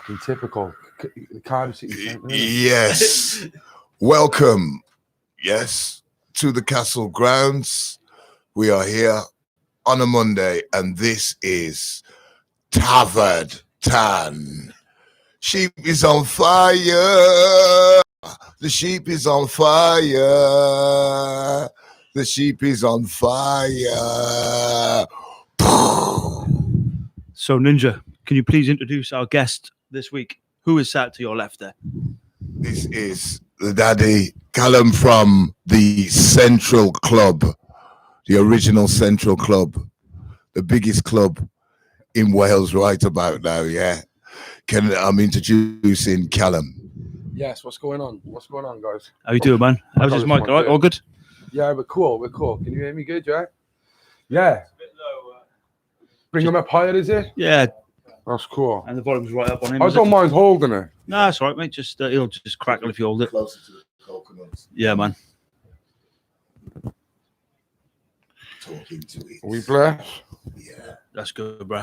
In typical Cardiff City Centre. Yes. Welcome, yes, to the Castle grounds. We are here on a Monday, and this is TAFAD Tan. Sheep is on fire. The sheep is on fire. The sheep is on fire. So, Ninja, can you please introduce our guest this week? Who is sat to your left there? This is the daddy, Cullan from the Central Club, the original Central Club, the biggest club in Wales right about now, yeah. I'm introducing Cullan. Yes, what's going on? What's going on, guys? How you doing, man? How's this mic? All right, all good? Yeah, we're cool. We're cool. Can you hear me good, yeah? Yeah. It's a bit low. Bring him up higher, is it? Yeah. That's cool. And the volume's right up on him. I don't mind holding it. No, that's all right, mate. Just it'll just crackle if you hold it. Closer to the coconuts. Yeah, man. Talking to it. Are we blessed? Yeah. That's good, bro.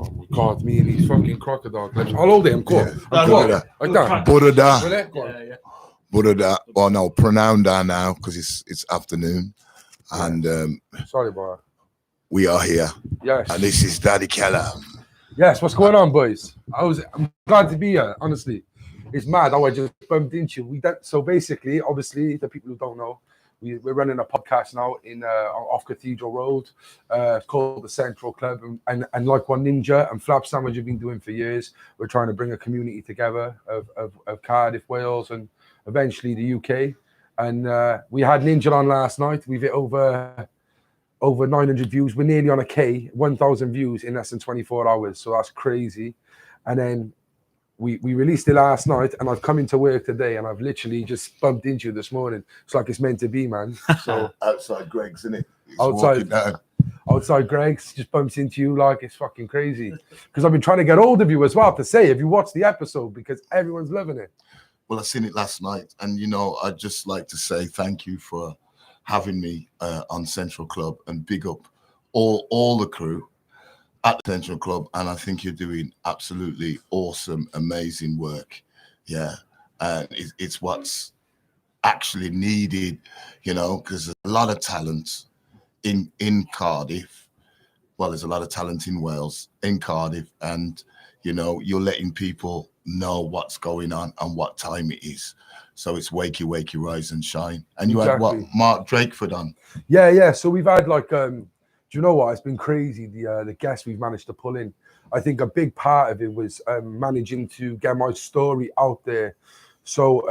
Oh my God, me and these fucking crocodile clips. I'll hold it. I'm cool. Yeah. I'm cool. Like that. Buddha. Yeah. Buddha. Well, no, pronoun down now because it's afternoon, and Sorry, boy. we are here. Yes. And this is Daddy Cullan. Yes. What's going on, boys? I'm glad to be here. Honestly, it's mad how I just bumped into you. So basically, obviously, the people who don't know, we're running a podcast now off Cathedral Road. It's called the Central Club, and like what Ninja and Flap Sandwich have been doing for years, we're trying to bring a community together of Cardiff, Wales, and eventually the UK. And we had Ninja on last night. We've hit over 900 views. We're nearly on 1,000 views in less than 24 hours. So that's crazy. And then we released it last night, and I've come into work today, and I've literally just bumped into you this morning. It's like it's meant to be, man. So Outside Greg's, isn't it? Outside Greg's just bumps into you like it's fucking crazy. Because I've been trying to get hold of you as well to say if you watched the episode, because everyone's loving it. Well, I seen it last night, and I'd just like to say thank you for having me on Central Club, and big up all the crew at Central Club. And I think you're doing absolutely awesome, amazing work. Yeah, and it's what's actually needed, because there's a lot of talent in Cardiff. Well, there's a lot of talent in Wales, in Cardiff, and you're letting people know what's going on and what time it is. So it's wakey, wakey, rise and shine. And you had what, Mark Drakeford on? Yeah. So we've had do you know what? It's been crazy, the guests we've managed to pull in. I think a big part of it was managing to get my story out there. So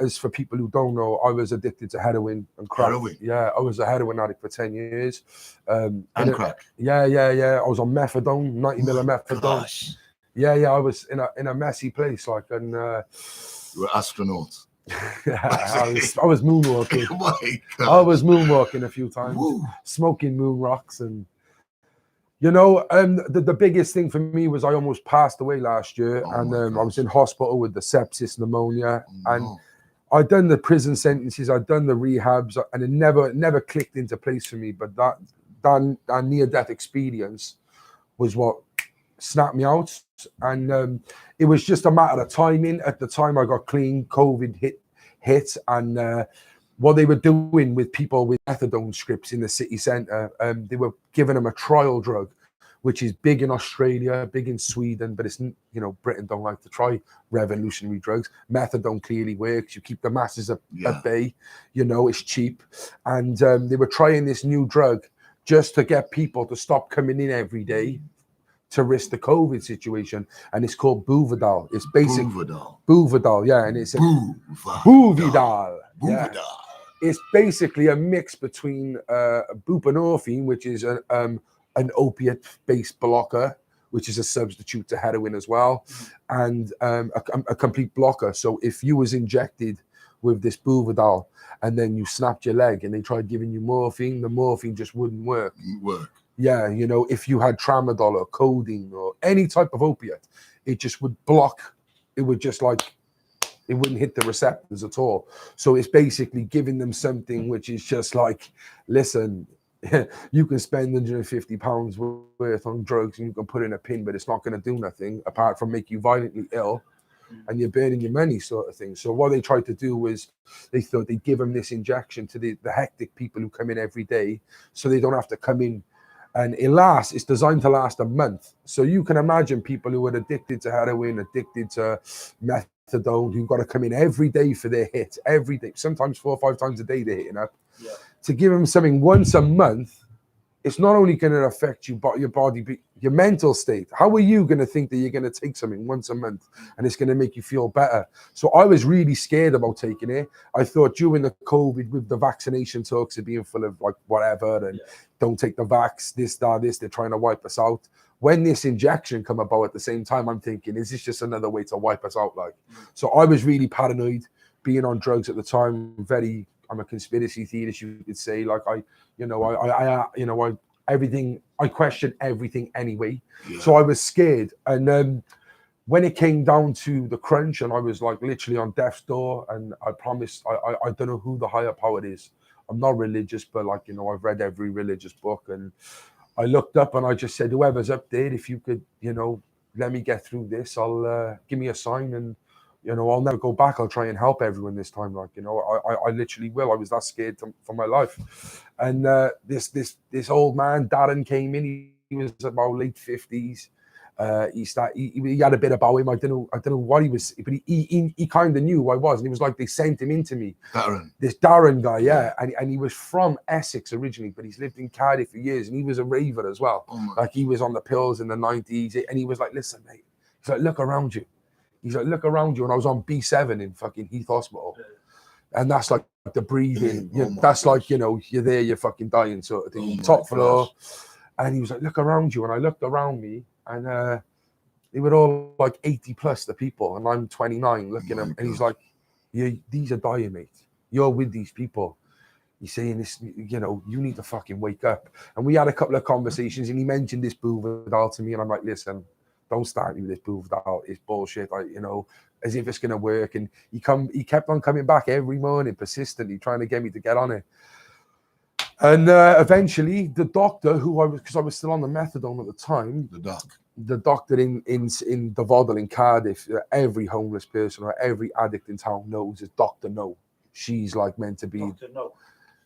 as for people who don't know, I was addicted to heroin and crack. Heroin? Yeah, I was a heroin addict for 10 years. And crack? Yeah. I was on methadone, 90 mil of methadone. Gosh. Yeah. I was in a messy place, and you were astronauts. I was moonwalking. Oh my God. I was moonwalking a few times, smoking moon rocks, and the biggest thing for me was I almost passed away last year, and I was in hospital with the sepsis, pneumonia, and I'd done the prison sentences, I'd done the rehabs, and it never clicked into place for me. But that near-death experience was what snapped me out, and it was just a matter of timing. At the time I got clean, COVID hit, and what they were doing with people with methadone scripts in the city centre, they were giving them a trial drug, which is big in Australia, big in Sweden, but it's Britain don't like to try revolutionary drugs. Methadone clearly works. You keep the masses at bay. It's cheap, and they were trying this new drug just to get people to stop coming in every day to risk the COVID situation, and it's called Buvidal. It's basically Buvidal, yeah, and it's Buvidal. Yeah. It's basically a mix between buprenorphine, which is an opiate-based blocker, which is a substitute to heroin as well, and a complete blocker. So if you was injected with this Buvidal and then you snapped your leg and they tried giving you morphine, the morphine just wouldn't work. Yeah, if you had tramadol or codeine or any type of opiate, it just would block. It would just it wouldn't hit the receptors at all. So it's basically giving them something which is just like, listen, you can spend £150 worth on drugs and you can put in a pin, but it's not going to do nothing apart from make you violently ill, and you're burning your money, sort of thing. So what they tried to do was they thought they'd give them this injection to the hectic people who come in every day, so they don't have to come in. And it's designed to last a month. So you can imagine people who are addicted to heroin, addicted to methadone, who've got to come in every day for their hit, every day, sometimes 4 or 5 times a day they're hitting up. Yeah. To give them something once a month, it's not only going to affect you, but your body, but your mental state. How are you going to think that you're going to take something once a month and it's going to make you feel better? So I was really scared about taking it. I thought during the COVID, with the vaccination talks of being full of like whatever, and don't take the vax, this, they're trying to wipe us out. When this injection come about at the same time, I'm thinking, is this just another way to wipe us out? Like, so I was really paranoid, being on drugs at the time, I'm a conspiracy theorist, you could say. Like I question everything anyway. Yeah. So I was scared. And when it came down to the crunch, and I was like literally on death's door, and I promised, I don't know who the higher power is. I'm not religious, but like, I've read every religious book, and I looked up and I just said, whoever's up there, if you could, let me get through this, I'll give me a sign, and I'll never go back. I'll try and help everyone this time. Like, I literally will. I was that scared for my life. And this old man, Darren, came in. He was about late 50s. He had a bit about him. I don't know what he was, but he kind of knew who I was. And he was like, they sent him into me. This Darren guy, yeah. And he was from Essex originally, but he's lived in Cardiff for years. And he was a raver as well. Like, he was on the pills in the 90s. And he was like, listen, mate. He's like, look around you. He's like, look around you. And I was on B7 in fucking Heath Hospital. And that's like the breathing. That's like, you're there, you're fucking dying sort of thing. Top floor. And he was like, look around you. And I looked around me, and they were all like 80 plus, the people. And I'm 29 looking at him. And he's like, these are dying, mate. You're with these people. He's saying this, you need to fucking wake up. And we had a couple of conversations, and he mentioned this Buvidal to me. And I'm like, listen, don't start me with this Buvidal. It's bullshit. Like, as if it's going to work. And he kept on coming back every morning, persistently trying to get me to get on it. And eventually the doctor, because I was still on the methadone at the time, the doctor in the Vodal in Cardiff, every homeless person or every addict in town knows is Dr. No. She's like meant to be. Dr. No.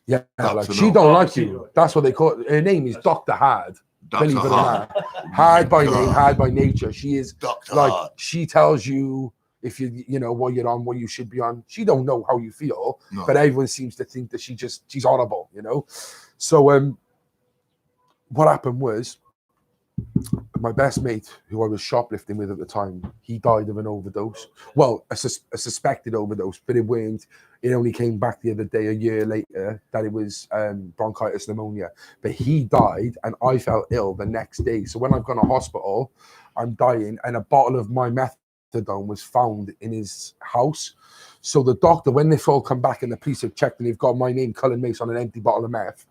Yeah, Dr. like she don't like you. That's what they call it. Her name is Dr. Hard. Believe it or not. Hard by name, hard by nature. She is Dr. like Hard. She tells you if what you're on, what you should be on. She don't know how you feel, but everyone seems to think that she's horrible, So what happened was, my best mate, who I was shoplifting with at the time, he died of an overdose. Well, a suspected overdose, but it only came back the other day, a year later, that it was bronchitis pneumonia. But he died, and I felt ill the next day. So when I've gone to hospital, I'm dying, and a bottle of my methadone was found in his house. So the doctor, when they've all come back and the police have checked and they've got my name, Cullan Mace, on an empty bottle of meth,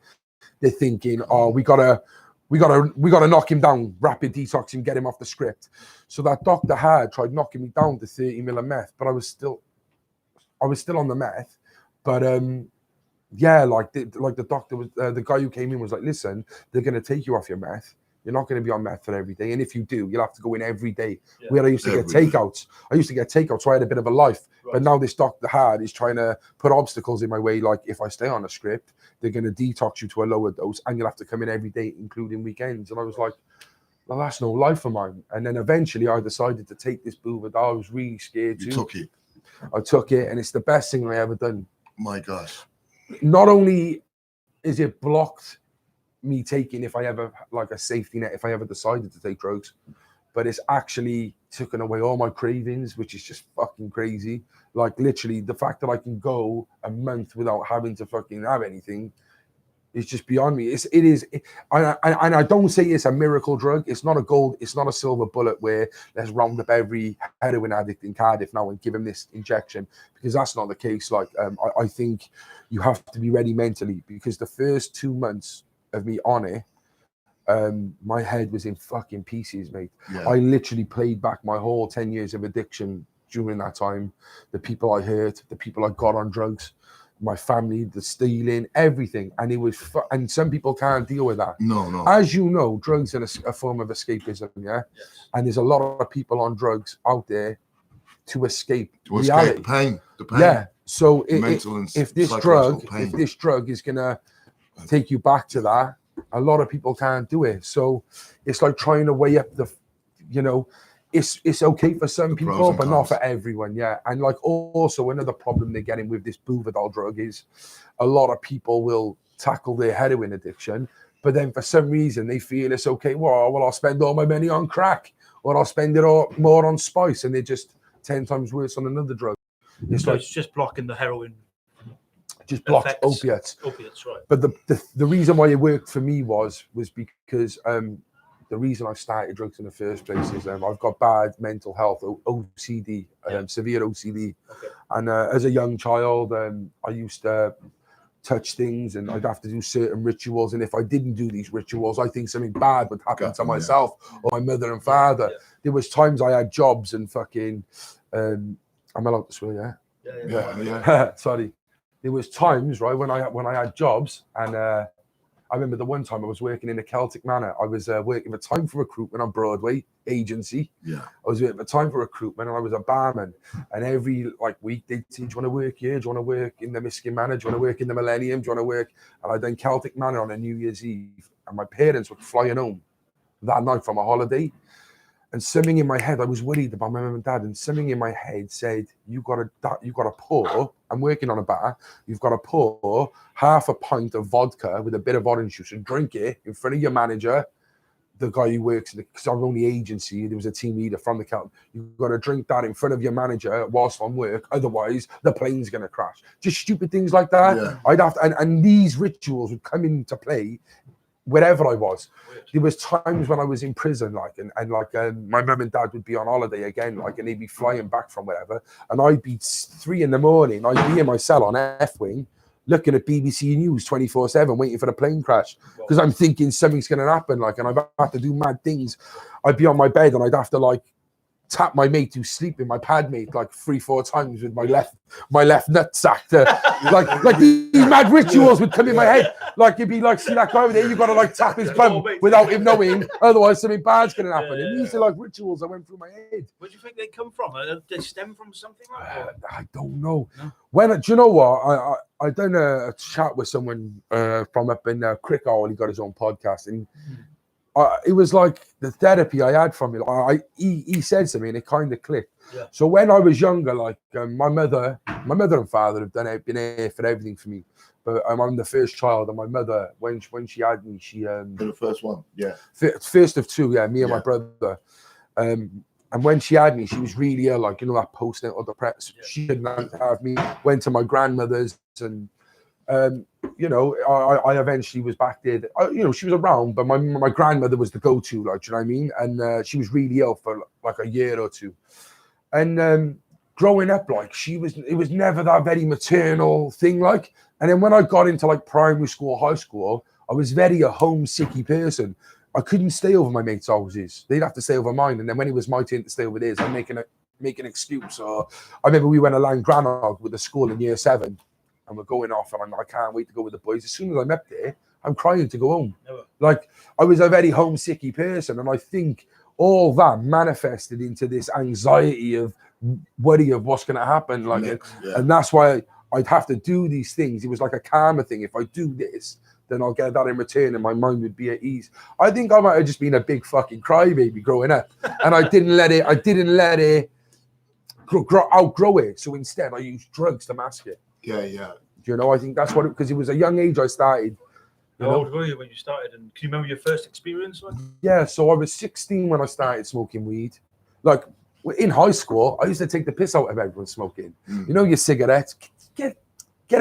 they're thinking, oh, we gotta knock him down, rapid detox him, get him off the script. So that Dr. Hard tried knocking me down to 30 mil of meth, but I was still on the meth. But the doctor was, the guy who came in was like, listen, they're gonna take you off your meth. You're not going to be on meth for every day. And if you do, you'll have to go in every day. Yeah. Where I used to get takeouts. So I had a bit of a life. Right. But now this Dr. Hard is trying to put obstacles in my way. Like, if I stay on a script, they're going to detox you to a lower dose, and you'll have to come in every day, including weekends. And I was like, well, that's no life of mine. And then eventually I decided to take this Buvidal. I was really scared too. You took it. I took it, and it's the best thing I ever done. My gosh. Not only is it blocked me taking, if I ever, like a safety net, if I ever decided to take drugs, but it's actually taken away all my cravings, which is just fucking crazy. Like, literally, the fact that I can go a month without having to fucking have anything is just beyond me. I don't say it's a miracle drug. It's not a silver bullet where let's round up every heroin addict in Cardiff now and give him this injection, because that's not the case. Like, I think you have to be ready mentally, because the first 2 months of me on it, my head was in fucking pieces, mate. Yeah. I literally played back my whole 10 years of addiction during that time. The people I hurt, the people I got on drugs, my family, the stealing, everything. And it was, and some people can't deal with that. No. As you know, drugs are a form of escapism, yeah? Yes. And there's a lot of people on drugs out there to escape reality. Escape the pain. Yeah. So if this drug is gonna take you back to that, a lot of people can't do it. So it's like trying to weigh up the, you know, it's okay for some people, but not for everyone. Yeah. And like also another problem they're getting with this Buvidal drug is a lot of people will tackle their heroin addiction, but then for some reason they feel it's okay. Well, I'll spend all my money on crack, or I'll spend it all more on spice, and they're just 10 times worse on another drug. It's like it's just blocking the heroin. Just blocks opiates. Opiates, right. But the reason why it worked for me was because the reason I started drugs in the first place is I've got bad mental health, OCD, severe OCD. Okay. And as a young child, I used to touch things and I'd have to do certain rituals. And if I didn't do these rituals, I think something bad would happen to myself or my mother and father. Yeah. There was times I had jobs and fucking, I'm allowed to swear, yeah. Sorry. There was times, right, when I had jobs, and I remember the one time I was working in a Celtic Manor. I was working for Time for Recruitment on Broadway agency. Yeah. I was working for Time for Recruitment, and I was a barman. And every week they'd say, "Do you want to work here? Do you want to work in the Miskin Manor? Do you want to work in the Millennium? Do you want to work?" And I'd done Celtic Manor on a New Year's Eve, and my parents were flying home that night from a holiday. And something in my head, I was worried about my mum and dad, and something in my head said, you got to pour, I'm working on a bar, you've got to pour half a pint of vodka with a bit of orange juice and drink it in front of your manager, the guy who works, because I was on the agency, there was a team leader from the Celtic, you've got to drink that in front of your manager whilst on work, otherwise the plane's going to crash. Just stupid things like that. Yeah. I'd have to, and these rituals would come into play wherever I was. There was times when I was in prison, my mum and dad would be on holiday again, and they'd be flying back from wherever, and I'd be 3 a.m, I'd be in my cell on F-wing, looking at BBC News 24/7, waiting for the plane crash, because I'm thinking something's going to happen, and I'd have to do mad things. I'd be on my bed, and I'd have to tap my mate who's sleeping, my pad mate, 3-4 times with my left nutsack. Like these mad rituals would come in my head. You'd be see that guy over there, you got to tap his bum without him knowing, otherwise something bad's going to happen. And these are rituals that went through my head. Where do you think they come from? They stem from something like that? I don't know. No? Do you know what? I done a chat with someone from up in Crickall, he got his own podcast, and it was the therapy I had from it. He said to me, and it kind of clicked. Yeah. So when I was younger, my mother and father have been here for everything for me. But I'm the first child, and my mother, when she had me, she you're the first one, yeah. First of two, yeah, me and my brother. And when she had me, she was really ill, that postnatal depression. Yeah. She didn't have me. Went to my grandmother's, and I eventually was back there. She was around, but my grandmother was the go-to, do you know what I mean? And she was really ill for a year or two. And growing up, it was never that very maternal thing, And then when I got into primary school, high school, I was very a homesicky person. I couldn't stay over my mates' houses. They'd have to stay over mine. And then when it was my turn to stay over theirs, I'd make an excuse. Or I remember we went to Llangrannog with the school in year 7. And we're going off, and I can't wait to go with the boys. As soon as I'm up there, I'm crying to go home. Never. I was a very homesicky person, and I think all that manifested into this anxiety of worry of what's going to happen. And that's why I'd have to do these things. It was like a karma thing. If I do this, then I'll get that in return, and my mind would be at ease. I think I might have just been a big fucking crybaby growing up, and I didn't let it outgrow it. So instead, I used drugs to mask it. Yeah. I think that's what because it was a young age I started. How old were you when you started? And can you remember your first experience? Yeah, so I was 16 when I started smoking weed. In high school, I used to take the piss out of everyone smoking. Your cigarettes, get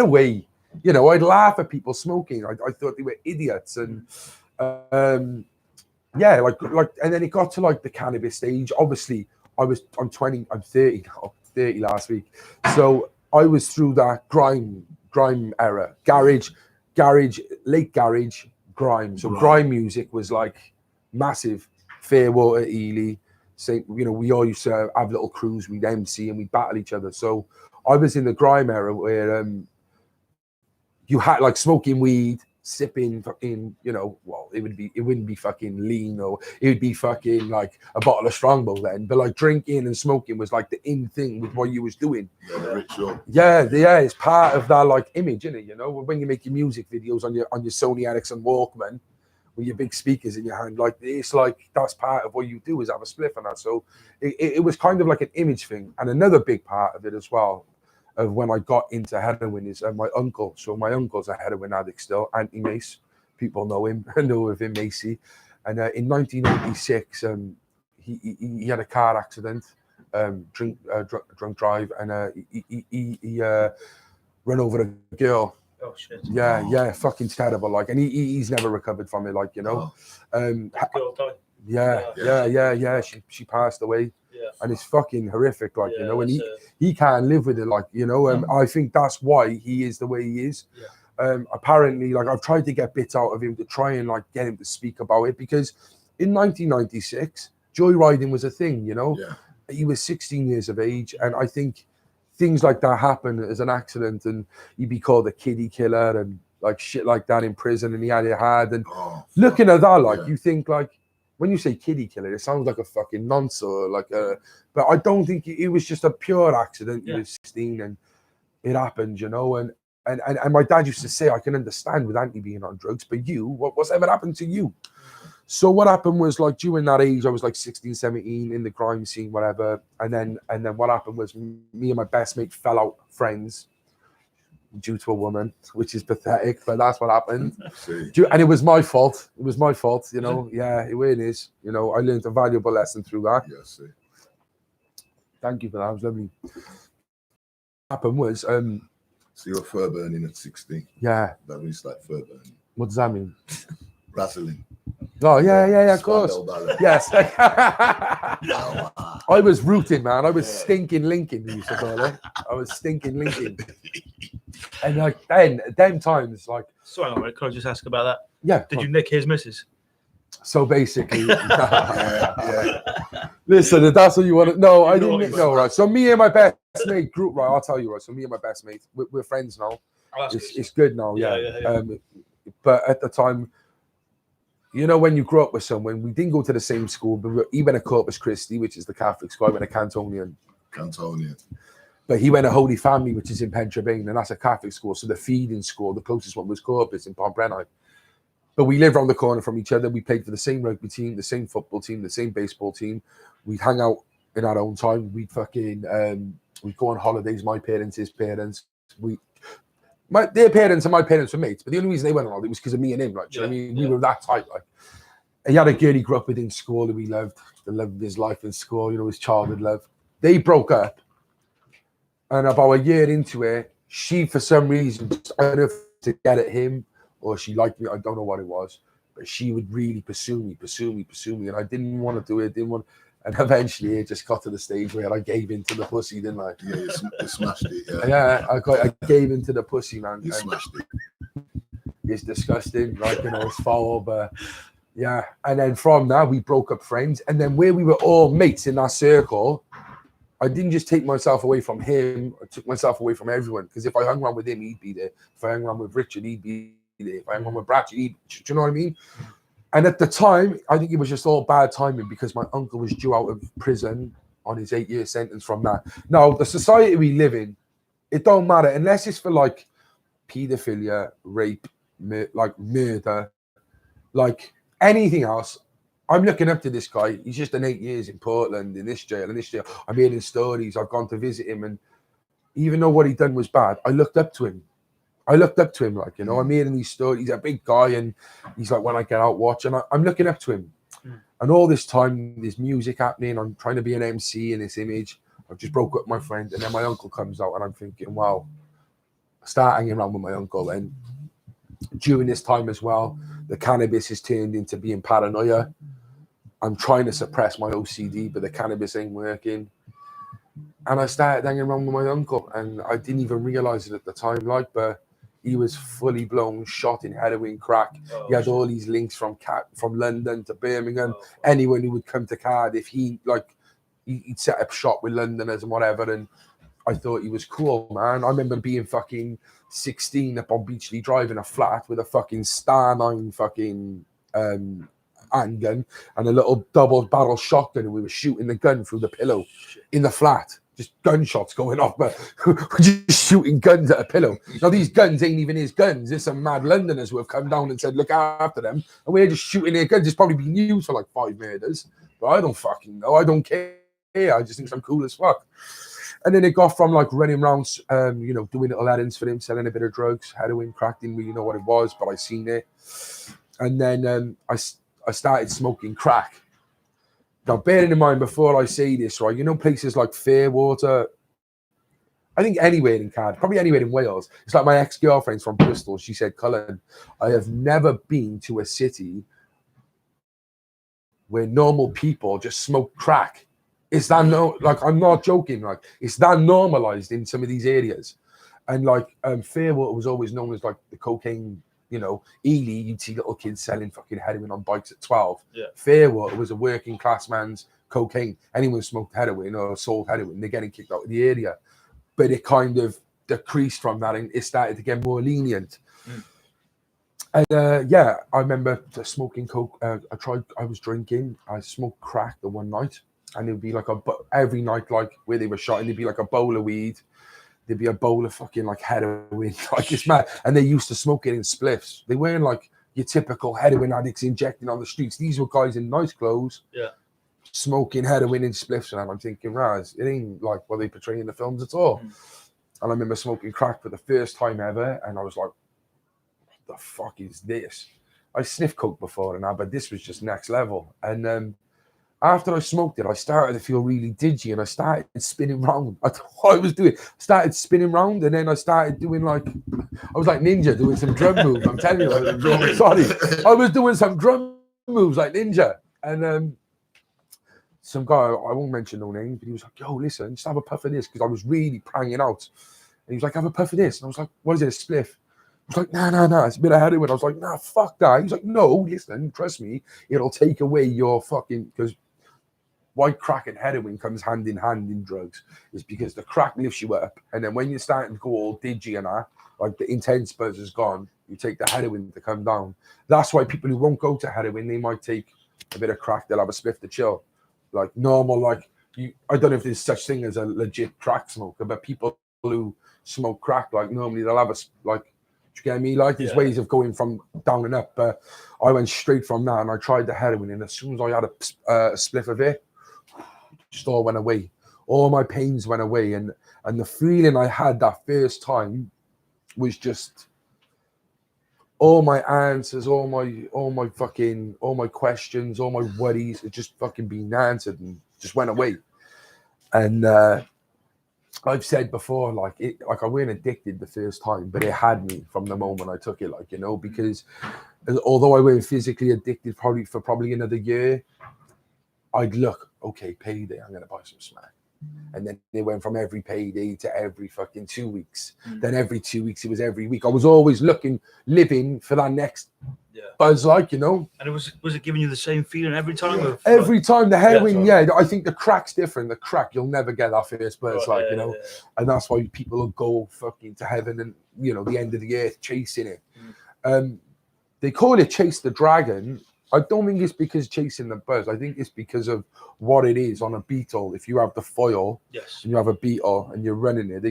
away. I'd laugh at people smoking. I thought they were idiots. And and then it got to the cannabis stage. Obviously, I'm 30 now, 30 last week. So I was through that grime era, garage, late garage, grime. So grime music was massive. Fairwater, Ely, we all used to have little crews. We'd MC and we'd battle each other. So I was in the grime era where you had like smoking weed, sipping fucking, you know, well, it wouldn't be fucking lean, or it would be fucking like a bottle of Strongbow then, but like drinking and smoking was like the in thing with what you was doing. Yeah, the ritual. Yeah, it's part of that like image, isn't it? You know, when you make your music videos on your Sony Ericsson Walkman with your big speakers in your hand, like it's like that's part of what you do is have a spliff and that. So it was kind of like an image thing. And another big part of it as well, of when I got into heroin, is my uncle. So my uncle's a heroin addict still, Mais. People know him, know of him, Macy. And in 1986, he had a car accident, drunk drive, and he ran over a girl. Oh shit. Yeah, fucking terrible. Like, and he's never recovered from it. Like, you know, Girl died. Yeah. She passed away. Yeah. And it's fucking horrific, like, you know, and that's, he can't live with it, like, you know, and I think that's why he is the way he is. Apparently, like, I've tried to get bits out of him to try and like get him to speak about it, because in 1996 joyriding was a thing, you know. He was 16 years of age, and I think things like that happen as an accident, and he'd be called a kiddie killer and like shit like that in prison, and he had it hard. And looking at that, like, you think like, when you say kiddie killer, it sounds like a fucking nonce, or like a, but I don't think it was just a pure accident. He was 16 and it happened, you know. And my dad used to say, I can understand with Auntie being on drugs, but what's ever happened to you? So what happened was, like, during that age, I was like 16, 17 in the crime scene, whatever. And then what happened was, me and my best mate fell out friends due to a woman, which is pathetic, but that's what happened. And it was my fault. It was my fault, you know. Yeah, it really is. You know, I learned a valuable lesson through that. Thank you for that. It was lovely. What happened was, so you were fur burning at 16. Yeah. That means like fur burning. What does that mean? Razzling. Oh yeah, of course. Yes. I was rooting, man. I was stinking Lincoln, we used to call it. I was stinking Lincoln. And like them times, like. Sorry, mate, can I just ask about that? Yeah. Did you nick his missus? So basically, listen, that's what you want to know. I didn't know, right? So me and my best mate group, right? I'll tell you, right? So me and my best mate, we're friends now. It's good now, yeah. But at the time, you know, when you grew up with someone, we didn't go to the same school, but he went to Corpus Christi, which is the Catholic school. I went to Cantonian. But he went to Holy Family, which is in Pentrabane, and that's a Catholic school. So the feeding school, the closest one was Corpus in Pombrennau. But we lived around the corner from each other. We played for the same rugby team, the same football team, the same baseball team. We'd hang out in our own time. We'd fucking, we'd go on holidays, my parents, his parents. Their parents and my parents were mates, but the only reason they went on holiday was because of me and him. Like, do you know what I mean? We were that tight. Like, he had a girl he grew up with in school that we loved, the love of his life in school, you know, his childhood love. They broke up, and about a year into it, she, for some reason, I don't know if to get at him or she liked me, I don't know what it was, but she would really pursue me, and I didn't want to do it, and eventually it just got to the stage where I gave in to the pussy, didn't I? Yeah, you smashed it. Yeah, I gave in to the pussy, man. You smashed it. It's disgusting, like, you know, it's foul, but yeah. And then from that, we broke up friends, and then where we were all mates in that circle, I didn't just take myself away from him, I took myself away from everyone, because if I hung around with him, he'd be there. If I hung around with Richard, he'd be there. If I hung around with Brad, do you know what I mean? And at the time, I think it was just all bad timing, because my uncle was due out of prison on his 8-year sentence from that. Now, the society we live in, it don't matter, unless it's for like paedophilia, rape, like murder, like anything else. I'm looking up to this guy. He's just done 8 years in Portland, in this jail, I'm hearing stories. I've gone to visit him, and even though what he done was bad, I looked up to him. Like, you know, I'm hearing these stories. He's a big guy, and he's like, when I get out watching, I'm looking up to him. And all this time, there's music happening. I'm trying to be an MC in this image. I've just broke up with my friend, and then my uncle comes out, and I'm thinking, wow. I start hanging around with my uncle, and during this time as well, the cannabis has turned into being paranoia. I'm trying to suppress my OCD, but the cannabis ain't working. And I started hanging around with my uncle, and I didn't even realize it at the time, like, but he was fully blown, shot in heroin, crack. He had all these links from London to Birmingham. Anyone who would come to Cardiff, he'd set up shop with Londoners and whatever. And I thought he was cool, man. I remember being fucking 16 up on Beachley driving a flat with a fucking Star 9 fucking handgun and a little double barrel shotgun, and we were shooting the gun through the pillow in the flat. Just gunshots going off, but we're just shooting guns at a pillow. Now these guns ain't even his guns. There's some mad Londoners who have come down and said, look after them, and we're just shooting their guns. It's probably been used for like 5 murders, but I don't fucking know. I don't care. I just think I'm cool as fuck. And then it got from like running around, you know, doing little errands for him, selling a bit of drugs, heroin, crack. Didn't really know what it was, but I seen it. And then I started smoking crack. Now, bearing in mind, before I say this, right, you know, places like Fairwater, I think anywhere in Cardiff, probably anywhere in Wales. It's like my ex-girlfriend's from Bristol. She said, Cullan, I have never been to a city where normal people just smoke crack. It's that like, I'm not joking, like it's that normalized in some of these areas. And like Fairwater was always known as like the cocaine, you know, Ely, you'd see little kids selling fucking heroin on bikes at 12. Yeah. Fairwater was a working class man's cocaine. Anyone who smoked heroin or sold heroin, they're getting kicked out of the area. But it kind of decreased from that and it started to get more lenient. And yeah, I remember smoking coke. I was drinking. I smoked crack the one night, and it would be like every night, like where they were shot, and there'd be like a bowl of weed. There'd be a bowl of fucking like heroin, like it's mad. And they used to smoke it in spliffs. They weren't like your typical heroin addicts injecting on the streets. These were guys in nice clothes, smoking heroin in spliffs. And I'm thinking, Raz, it ain't like what they portray in the films at all. And I remember smoking crack for the first time ever, and I was like, what the fuck is this? I sniffed coke before and that, but this was just next level. And after I smoked it, I started to feel really dizzy, and I started spinning round. I don't know what I was doing. I started spinning round, and then I started doing like, I was like Ninja doing some drum moves. I'm telling you, I was doing some drum moves like Ninja. And some guy, I won't mention no names, but he was like, yo, listen, just have a puff of this, because I was really pranging out. And he was like, have a puff of this. And I was like, what is it, a spliff? I was like, nah, it's a bit of heroin. I was like, nah, fuck that. He was like, no, listen, trust me, it'll take away your fucking, because why crack and heroin comes hand in hand in drugs is because the crack lifts you up, and then when you're starting to go all digi and that, like the intense buzz is gone, you take the heroin to come down. That's why people who won't go to heroin, they might take a bit of crack, they'll have a spliff to chill. Like normal, like I don't know if there's such thing as a legit crack smoker, but people who smoke crack, like normally they'll have a, like, do you get me? Like there's ways of going from down and up, but I went straight from that, and I tried the heroin, and as soon as I had a spliff of it, just all went away. All my pains went away, and the feeling I had that first time was just all my answers, all my questions, all my worries had just fucking been answered and just went away. And I've said before, like I weren't addicted the first time, but it had me from the moment I took it, like, you know, because although I weren't physically addicted for probably another year, I'd look, okay, payday, I'm going to buy some smack. And then it went from every payday to every fucking 2 weeks. Then every 2 weeks, it was every week. I was always living for that next buzz, like, you know. And was it giving you the same feeling every time? Every time the heroin, I think the crack's different. The crack, you'll never get that first buzz, you know. And that's why people will go fucking to heaven and, you know, the end of the earth chasing it. They call it chase the dragon. I don't think it's because chasing the buzz. I think it's because of what it is on a beetle. If you have the foil and you have a beetle and you're running it,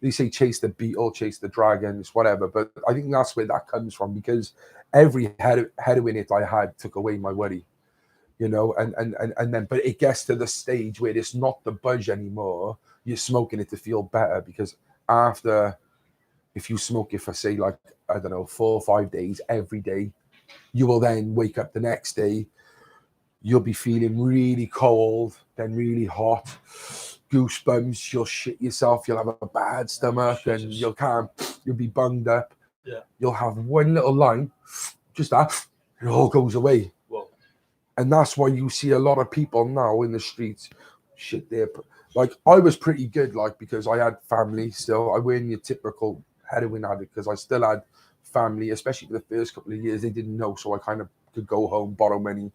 they say chase the beetle, chase the dragon, it's whatever. But I think that's where that comes from, because every heroin hit I had took away my worry, you know. And then, but it gets to the stage where it's not the buzz anymore. You're smoking it to feel better, because after, if you smoke it for say like, I don't know, 4 or 5 days every day, you will then wake up the next day, you'll be feeling really cold, then really hot, goosebumps, you'll shit yourself, you'll have a bad stomach, and you'll be bunged up. You'll have one little line, just that, it all goes away. And that's why you see a lot of people now in the streets, shit, they're like, I was pretty good, like, because I had family still. I weren't your typical heroin addict, because I still had family, especially for the first couple of years. They didn't know, so I kind of could go home, borrow money.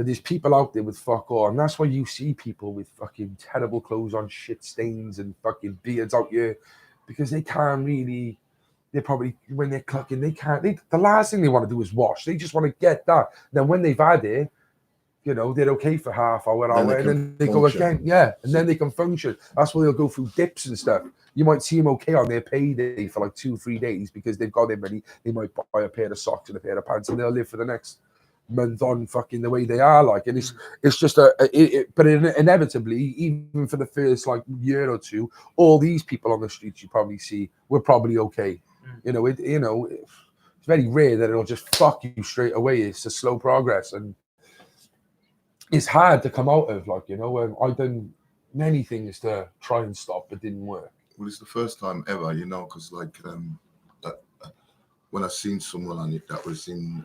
But there's people out there with fuck all, and that's why you see people with fucking terrible clothes on, shit stains, and fucking beards out here, because they can't really. They're probably, when they're clucking, they can't. The last thing they want to do is wash. They just want to get that. Then when they've had it, you know, they're okay for half hour, and then they go again. Yeah, and then they can function. That's why they'll go through dips and stuff. You might see them okay on their payday for like 2-3 days because they've got their money. They might buy a pair of socks and a pair of pants, and they'll live for the next month on fucking the way they are, like. And it's just but inevitably, even for the first like year or two, all these people on the streets you probably see were probably okay. You know, it's very rare that it'll just fuck you straight away. It's a slow progress, and it's hard to come out of. Like, you know, I've done many things to try and stop, but didn't work. Well, it's the first time ever, you know, because like when I seen someone on it that was in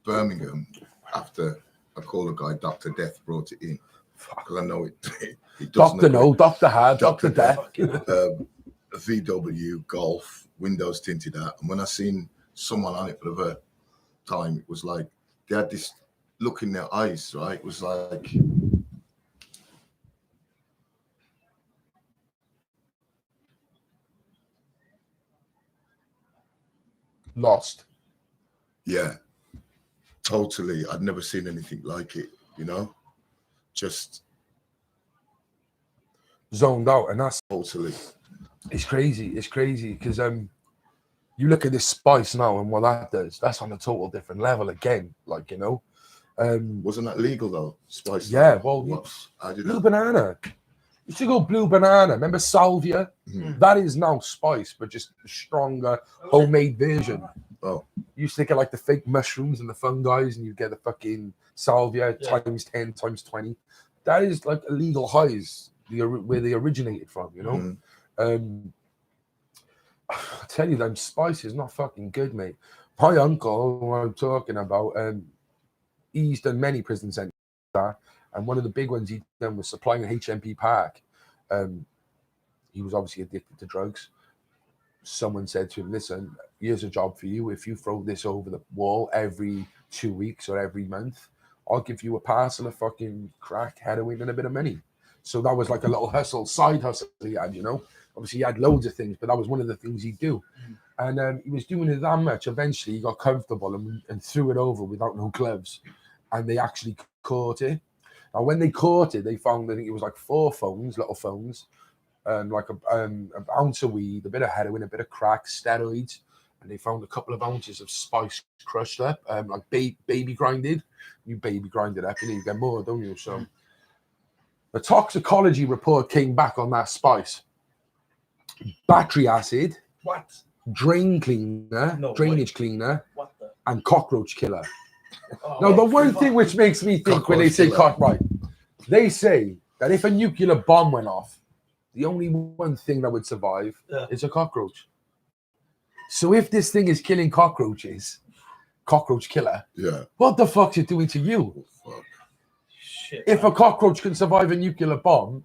Birmingham, after I call a guy Dr. Death brought it in, because I know it Dr. No, Dr. Hard, Dr. Death. VW Golf, windows tinted out. And when I seen someone on it for the first time, it was like they had this look in their eyes, right? It was like, lost. Yeah, totally. I'd never seen anything like it, you know, just zoned out. And that's totally. It's crazy because you look at this spice now and what that does, that's on a total different level again, like, you know. Wasn't that legal though? Spice? Yeah, well, blue banana. You should go blue banana. Remember salvia? That is now spice, but just a stronger homemade version. Oh, you used to get like the fake mushrooms and the fungi, and you get the fucking salvia times 10 times 20. That is like illegal highs, where they originated from, you know. I tell you, them spice is not fucking good, mate. My uncle, who I'm talking about, he's done many prison sentences, and one of the big ones he done was supplying HMP Park. He was obviously addicted to drugs. Someone said to him, listen, here's a job for you. If you throw this over the wall every 2 weeks or every month, I'll give you a parcel of fucking crack, heroin, and a bit of money. So that was like a little hustle, side hustle he had, you know. Obviously, he had loads of things, but that was one of the things he'd do. And he was doing it that much. Eventually, he got comfortable and threw it over without no gloves. And they actually caught it. Now, when they caught it, they found, I think it was like 4 phones, little phones, like an ounce of weed, a bit of heroin, a bit of crack, steroids. And they found a couple of ounces of spice crushed up, like baby grinded. You baby grind it up, and you get more, don't you? So the toxicology report came back on that spice. Battery acid, What? drain cleaner, No drainage way. cleaner, What the? and cockroach killer. Oh, Now, the one thing which makes me think when they say right, they say that if a nuclear bomb went off, the only one thing that would survive is a cockroach. So if this thing is killing cockroaches, cockroach killer, what the fuck's it doing to you? fuck. Shit, If a cockroach can survive a nuclear bomb,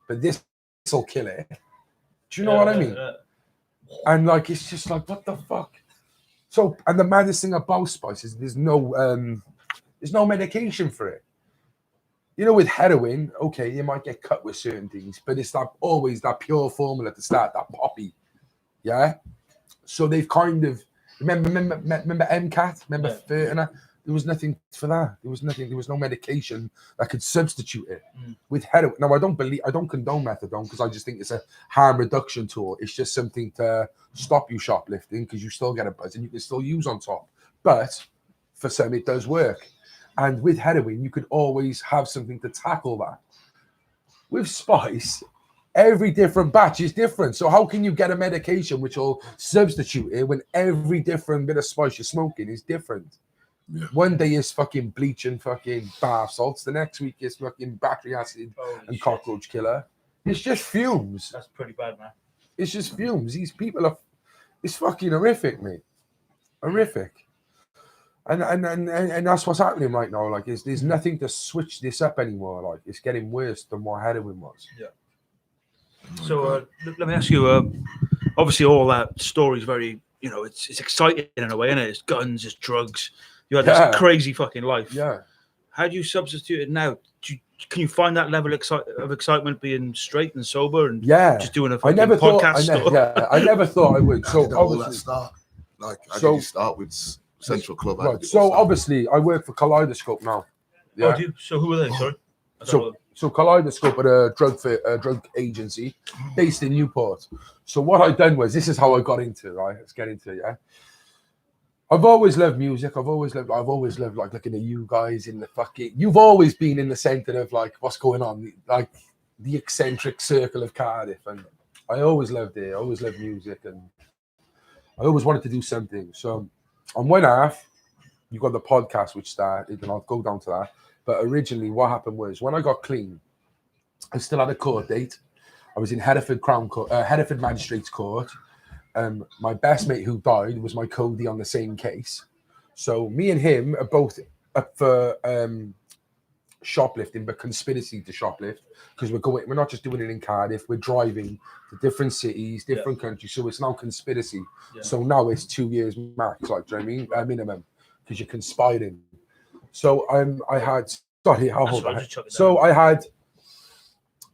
but this will kill it, do you know what I mean? And like, it's just like, what the fuck? So, and the maddest thing about spice is there's no medication for it. You know, with heroin, okay, you might get cut with certain things, but it's not always that pure formula to start, that poppy. Yeah. So they've kind of remember MCAT, remember Fertina? There was nothing for that. There was nothing. There was no medication that could substitute it with heroin. Now, I don't condone methadone because I just think it's a harm reduction tool. It's just something to stop you shoplifting because you still get a buzz and you can still use on top. But for some, it does work. And with heroin, you could always have something to tackle that. With spice, every different batch is different. So how can you get a medication which will substitute it when every different bit of spice you're smoking is different? Yeah. One day is fucking bleach and fucking bath salts. The next week is fucking battery acid and cockroach killer. It's just fumes. That's pretty bad, man. It's just fumes. These people are, it's fucking horrific, mate. Horrific. And that's what's happening right now. Like, there's nothing to switch this up anymore. Like, it's getting worse than what heroin was. Yeah. So let me ask you. Obviously, all that story is very, it's exciting in a way, isn't it? It's guns, it's drugs. You had this crazy fucking life. Yeah. How do you substitute it now? Can you find that level of excitement being straight and sober and just doing a fucking podcast? I never thought I would. How So did all that obviously, start? Like, how did you start with Central Club? How right. did it all So start? obviously, I work for Kaleidoscope now. Yeah. Oh, do you? So who are they? Sorry. So Kaleidoscope are a drug agency based in Newport. So what I done was, this is how I got into it, right? Let's get into it, yeah. I've always loved music. I've always loved like looking at you guys in the fucking. You've always been in the centre of like what's going on, like the eccentric circle of Cardiff, and I always loved it. I always loved music, and I always wanted to do something. So on one half, you got the podcast which started, and I'll go down to that. But originally, what happened was when I got clean, I still had a court date. I was in Hereford Hereford Magistrates Court. My best mate who died was my Cody on the same case. So me and him are both up for shoplifting, but conspiracy to shoplift, because we're not just doing it in Cardiff, we're driving to different cities, different countries. So it's now conspiracy. Yeah. So now it's 2 years max, like, do you know what I mean? Minimum, because you're conspiring. So I had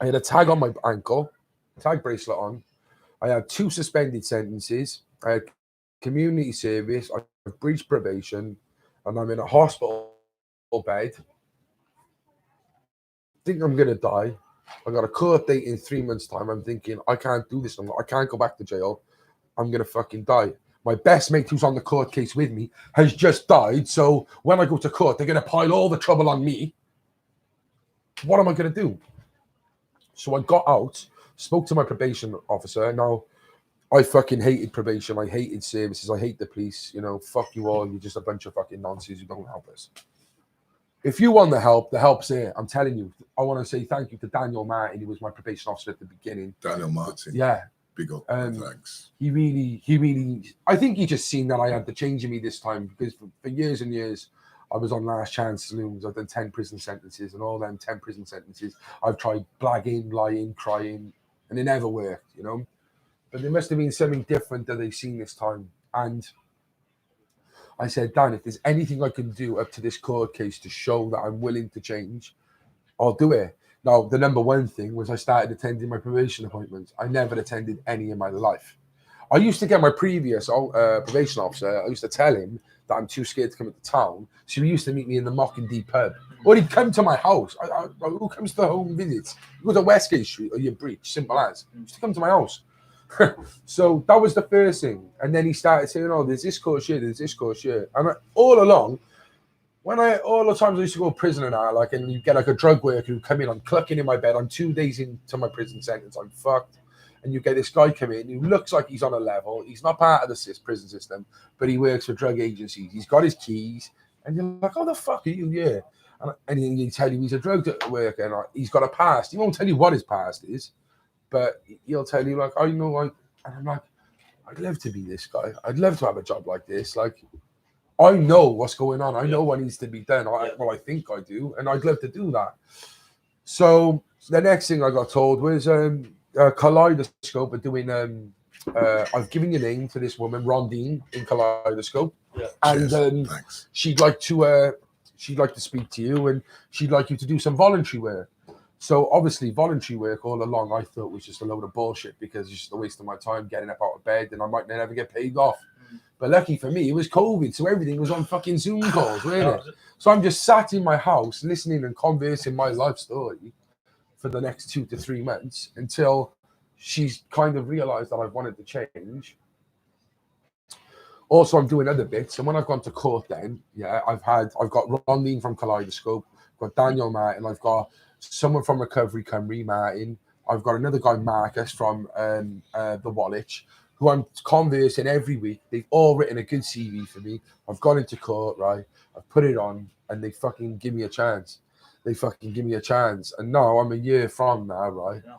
a tag on my ankle, tag bracelet on. I had 2 suspended sentences. I had community service. I breached probation, and I'm in a hospital bed. I think I'm gonna die. I got a court date in 3 months' time. I'm thinking I can't do this. I can't go back to jail. I'm gonna fucking die. My best mate, who's on the court case with me, has just died. So when I go to court, they're gonna pile all the trouble on me. What am I gonna do? So I got out. Spoke to my probation officer. Now, I fucking hated probation. I hated services. I hate the police. You know, fuck you all. You're just a bunch of fucking nonsense who don't help us. If you want the help's here. I'm telling you. I want to say thank you to Daniel Martin, who was my probation officer at the beginning. Daniel Martin. Yeah. Big up. Thanks. He really, I think he just seen that I had the change in me this time, because for years and years, I was on last chance saloons. I've done 10 prison sentences, and all them 10 prison sentences, I've tried blagging, lying, crying, and it never worked, you know. But there must have been something different that they've seen this time. And I said, Dan, if there's anything I can do up to this court case to show that I'm willing to change, I'll do it. Now, the number one thing was I started attending my probation appointments. I never attended any in my life. I used to get my previous probation officer, I used to tell him that I'm too scared to come into town. So he used to meet me in the Mockingbird pub. Or he'd come to my house. Who comes to home visits? You go to Westgate Street or you breach, simple as. He used to come to my house. So that was the first thing. And then he started saying, oh, there's this course here, there's this course here. And all along, all the times I used to go to prison and that, like, and you get like a drug worker who come in, I'm clucking in my bed, I'm 2 days into my prison sentence, I'm fucked. And you get this guy come in who looks like he's on a level. He's not part of the prison system, but he works for drug agencies. He's got his keys. And you're like, oh, the fuck are you? Yeah. And he'll tell you he's a drug worker and he's got a past. He won't tell you what his past is, but he'll tell you, like, oh, you know, and I'm like, I'd love to be this guy. I'd love to have a job like this. Like, I know what's going on. I know what needs to be done. Well, I think I do. And I'd love to do that. So the next thing I got told was, Kaleidoscope are doing I've given your name to this woman, Rondine, in Kaleidoscope, and she'd like to speak to you, and she'd like you to do some voluntary work. So obviously voluntary work all along I thought was just a load of bullshit, because it's just a waste of my time getting up out of bed and I might never get paid off. But lucky for me, it was COVID, so everything was on fucking Zoom calls, wasn't it? So I'm just sat in my house listening and conversing my life story for the next 2 to 3 months until she's kind of realized that I've wanted to change. Also, I'm doing other bits, and when I've gone to court, then I've got Rondine from Kaleidoscope, I've got Daniel Martin, I've got someone from Recovery Cymru, Martin, I've got another guy, Marcus, from the Woolwich, who I'm conversing every week. They've all written a good CV for me. I've gone into court, right? I've put it on, and they fucking give me a chance. And now I'm a year from now, right? Yeah.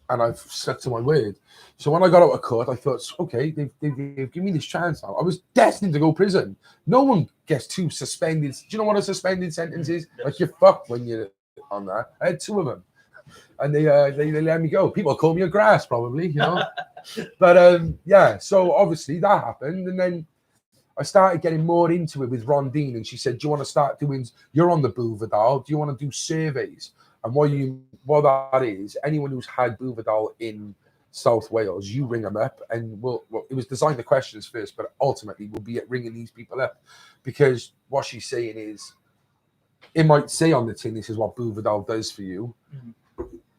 And I've stuck to my word. So when I got out of court, I thought, okay, they've given me this chance now. I was destined to go to prison. No one gets 2 suspended. Do you know what a suspended sentence is? Yes. Like, you're fucked when you're on that. I had 2 of them. And they let me go. People call me a grass, probably, you know. But, so obviously that happened. And then I started getting more into it with Rondine, and she said, do you want to start doing, you're on the Buvidal, do you want to do surveys? And what that is, anyone who's had Buvidal in South Wales, you ring them up, and it was designed the questions first, but ultimately we'll be ringing these people up, because what she's saying is, it might say on the tin, this is what Buvidal does for you,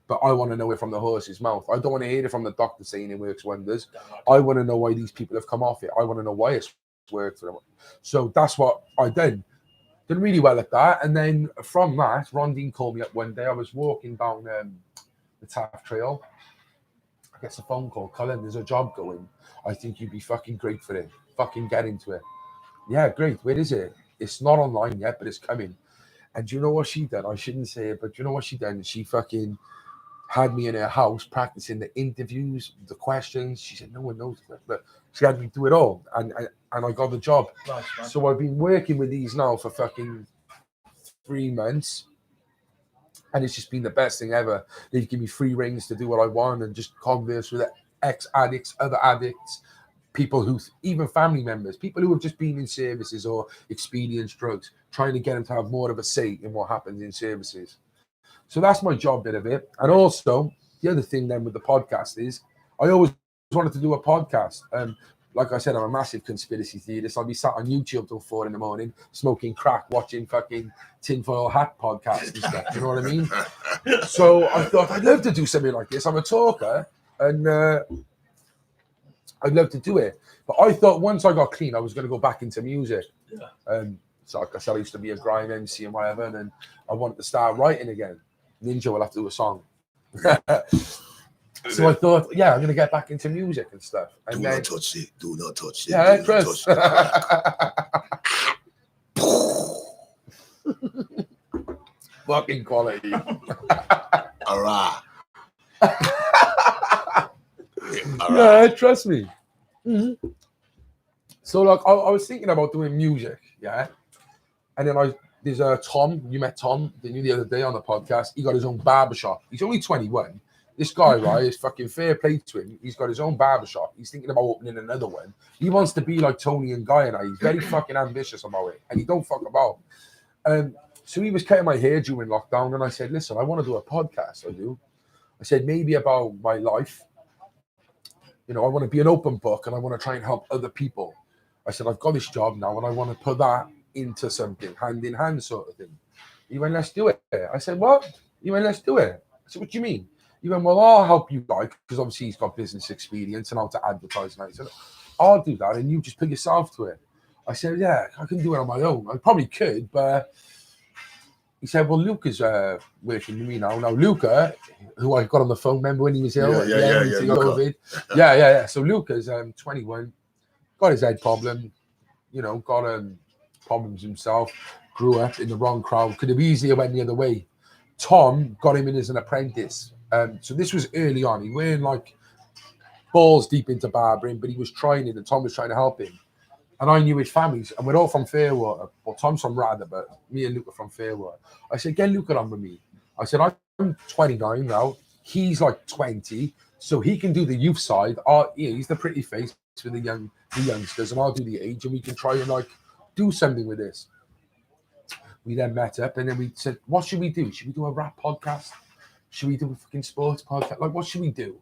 but I want to know it from the horse's mouth. I don't want to hear it from the doctor saying it works wonders. I want to know why these people have come off it. I want to know why it's worked for them. So that's what I did. Did really well at that. And then from that, Rondine called me up one day. I was walking down the TAFAD trail. I get a phone call. Cullan, there's a job going. I think you'd be fucking great for it. Fucking get into it. Yeah, great. Where is it? It's not online yet, but it's coming. And do you know what she did? I shouldn't say it, but do you know what she did? She fucking had me in her house practicing the interviews, the questions. She said, no one knows that, but she had me do it all. And I got the job. Nice, so I've been working with these now for fucking 3 months. And it's just been the best thing ever. They give me free rings to do what I want and just converse with ex-addicts, other addicts, people who, even family members, people who have just been in services or experienced drugs, trying to get them to have more of a say in what happens in services. So that's my job bit of it. And also, the other thing then with the podcast is, I always wanted to do a podcast. Like I said, I'm a massive conspiracy theorist. I'll be sat on YouTube till 4 a.m, smoking crack, watching fucking tinfoil hat podcasts and stuff. You know what I mean? So I thought, I'd love to do something like this. I'm a talker, and I'd love to do it. But I thought once I got clean, I was going to go back into music. Yeah. So like I said, I used to be a grime MC and whatever, and then I wanted to start writing again. Ninja will have to do a song. So I thought, yeah, I'm going to get back into music and stuff. And not touch it. Do not touch it. Yeah, Chris. Fucking quality. All right. Yeah, trust me. Mm-hmm. So like, I was thinking about doing music, yeah. And then there's Tom, you met Tom, didn't you, the other day on the podcast? He got his own barbershop. He's only 21. This guy, right, is fucking fair play to him. He's got his own barbershop. He's thinking about opening another one. He wants to be like Tony and Guy and I. He's very fucking ambitious about it. And he don't fuck about. So he was cutting my hair during lockdown. And I said, listen, I want to do a podcast. I said, maybe about my life. You know, I want to be an open book and I want to try and help other people. I said, I've got this job now and I want to put that into something, hand in hand sort of thing. He went, let's do it. I said, what? He went, let's do it. I said, what do you mean? He went, well, I'll help you, like, because obviously he's got business experience and how to advertise. And I said, I'll do that and you just put yourself to it. I said, yeah, I can do it on my own. I probably could, but he said, well, Luca's working with me now. Now, Luca, who I got on the phone, remember when he was ill? Yeah. So Luca's 21, got his head problem, you know, got problems himself, grew up in the wrong crowd, could have easily went the other way. Tom got him in as an apprentice. So this was early on. He weren't like balls deep into barbering, but he was trying it and Tom was trying to help him. And I knew his families, and we're all from Fairwater. Well, Tom's from Rather, but me and Luke are from Fairwater. I said, get Luca on with me. I said, I'm 29 now. He's like 20, so he can do the youth side. He's the pretty face with the youngsters, and I'll do the age, and we can try and like do something with this. We then met up, and then we said, what should we do? Should we do a rap podcast? Should we do a fucking sports podcast? Like, what should we do?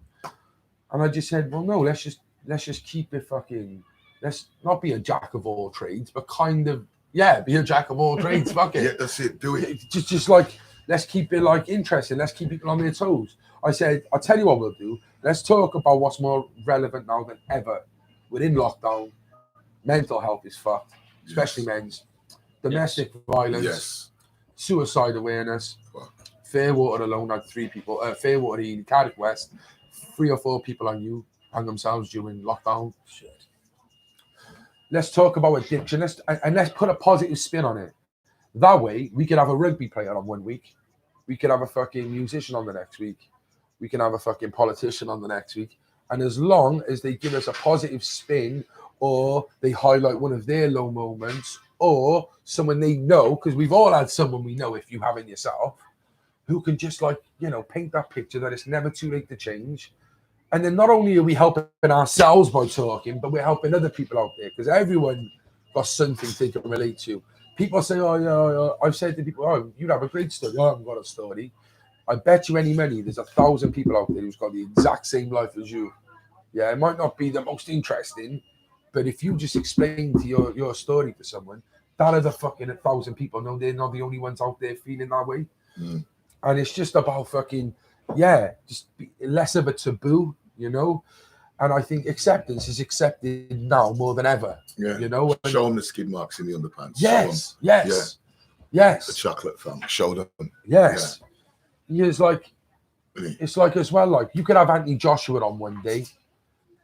And I just said, well, no, let's just keep it fucking. Let's not be a jack of all trades, but kind of, yeah, be a jack of all trades. Fuck it. Yeah, that's it. Do it. Just like, let's keep it like interesting. Let's keep people on their toes. I said, I'll tell you what we'll do. Let's talk about what's more relevant now than ever. We're in lockdown. Mental health is fucked, especially men's. Domestic violence, suicide awareness. Fairwater alone had 3 people. Fairwater in Cardiff West, 3 or 4 people hung themselves during lockdown. Shit. Let's talk about addiction. Let's put a positive spin on it. That way, we could have a rugby player on one week. We could have a fucking musician on the next week. We can have a fucking politician on the next week. And as long as they give us a positive spin, or they highlight one of their low moments, or someone they know, because we've all had someone we know, if you haven't yourself, who can just like, you know, paint that picture that it's never too late to change. And then not only are we helping ourselves by talking, but we're helping other people out there, because everyone got something they can relate to. People say, oh, yeah, I've said to people, oh, you have a great story. I haven't got a story. I bet you any money there's 1,000 people out there who's got the exact same life as you. Yeah, it might not be the most interesting, but if you just explain to your story to someone, that other fucking 1,000 people know they're not the only ones out there feeling that way. And it's just about fucking, just be less of a taboo, you know? And I think acceptance is accepted now more than ever. Yeah. You know? Show them the skid marks in the underpants. Yes. The chocolate fam. Show them. Yes. Yeah. It's like as well, like you could have Anthony Joshua on one day.